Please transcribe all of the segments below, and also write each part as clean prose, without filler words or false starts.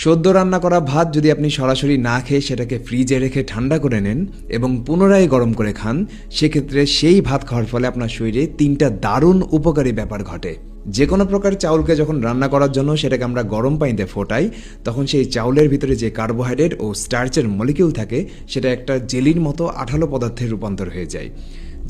সদ্য রান্না করা ভাত যদি আপনি সরাসরি না খেয়ে সেটাকে ফ্রিজে রেখে ঠান্ডা করে নেন এবং পুনরায় গরম করে খান, সেক্ষেত্রে সেই ভাত খাওয়ার ফলে আপনার শরীরে 3টা দারুণ উপকারী ব্যাপার ঘটে। যে কোনো প্রকার চাউলকে যখন রান্না করার জন্য সেটাকে আমরা গরম পানিতে ফোটাই, তখন সেই চাউলের ভিতরে যে কার্বোহাইড্রেট ও স্টার্চের মলিকিউল থাকে সেটা একটা জেলির মতো আঠালো পদার্থে রূপান্তর হয়ে যায়,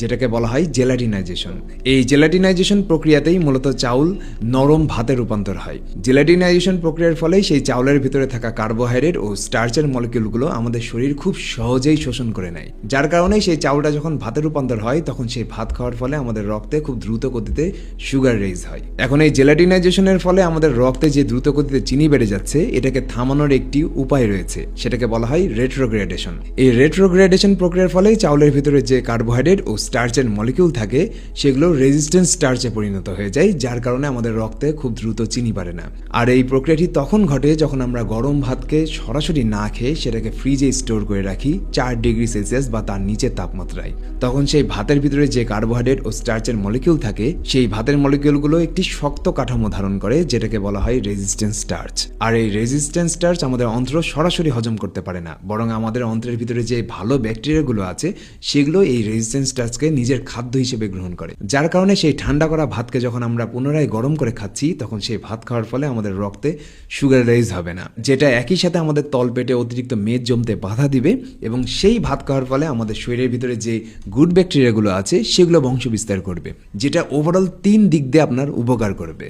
যেটাকে বলা হয় জেলাটিনাইজেশন। এই জেলাটিনাইজেশন প্রক্রিয়াতেই মূলত চাউল নরম ভাতে রূপান্তর হয়। জেলাটিনাইজেশন প্রক্রিয়ার ফলে সেই চাউলের ভিতরে থাকা কার্বোহাইড্রেট ও স্টার্চের মলিকিউলগুলো আমাদের শরীর খুব সহজেই শোষণ করে নেয়, যার কারণে সেই চাউলটা যখন ভাতে রূপান্তর হয় তখন সেই ভাত খাওয়ার ফলে আমাদের রক্তে খুব দ্রুত গতিতে সুগার রেইজ হয়। এখন এই জেলাটিনাইজেশনের ফলে আমাদের রক্তে যে দ্রুত গতিতে চিনি বেড়ে যাচ্ছে, এটাকে থামানোর একটি উপায় রয়েছে, সেটাকে বলা হয় রেট্রোগ্রেডেশন। এই রেট্রোগ্রেডেশন প্রক্রিয়ার ফলে চাউলের ভিতরে যে কার্বোহাইড্রেট ও স্টার্চের মলিকিউল থাকে সেগুলো রেজিস্ট্যান্স স্টার্চে পরিণত হয়ে যায়, যার কারণে আমাদের রক্তে খুব দ্রুত চিনি বাড়ে না। আর এই প্রক্রিয়াটি তখন ঘটে যখন আমরা গরম ভাতকে সরাসরি না খেয়ে সেটাকে ফ্রিজে স্টোর করে রাখি 4 ডিগ্রি সেলসিয়াস বা তার নিচের তাপমাত্রায়। তখন সেই ভাতের ভিতরে যে কার্বোহাইড্রেট ও স্টার্চের মলিকিউল থাকে, সেই ভাতের মলিকিউলগুলো একটি শক্ত কাঠামো ধারণ করে, যেটাকে বলা হয় রেজিস্ট্যান্স স্টার্চ। আর এই রেজিস্ট্যান্স স্টার্চ আমাদের অন্ত্র সরাসরি হজম করতে পারে না, বরং আমাদের অন্ত্রের ভিতরে যে ভালো ব্যাকটেরিয়াগুলো আছে সেগুলো এই রেজিস্ট্যান্স স্টার্চকে নিজের খাদ্য হিসেবে গ্রহণ করে, যার কারণে সেই ঠান্ডা করা ভাতকে যখন আমরা পুনরায় গরম করে খাচ্ছি তখন সেই ভাত খাওয়ার ফলে আমাদের রক্তে সুগার রেইজ হবে না, যেটা একই সাথে আমাদের তলপেটে অতিরিক্ত মেদ জমতে বাধা দিবে এবং সেই ভাত খাওয়ার ফলে আমাদের শরীরের ভিতরে যে গুড ব্যাকটেরিয়াগুলো আছে সেগুলো বংশ বিস্তার করবে, যেটা ওভারঅল 3 দিক দিয়ে আপনার উপকার করবে।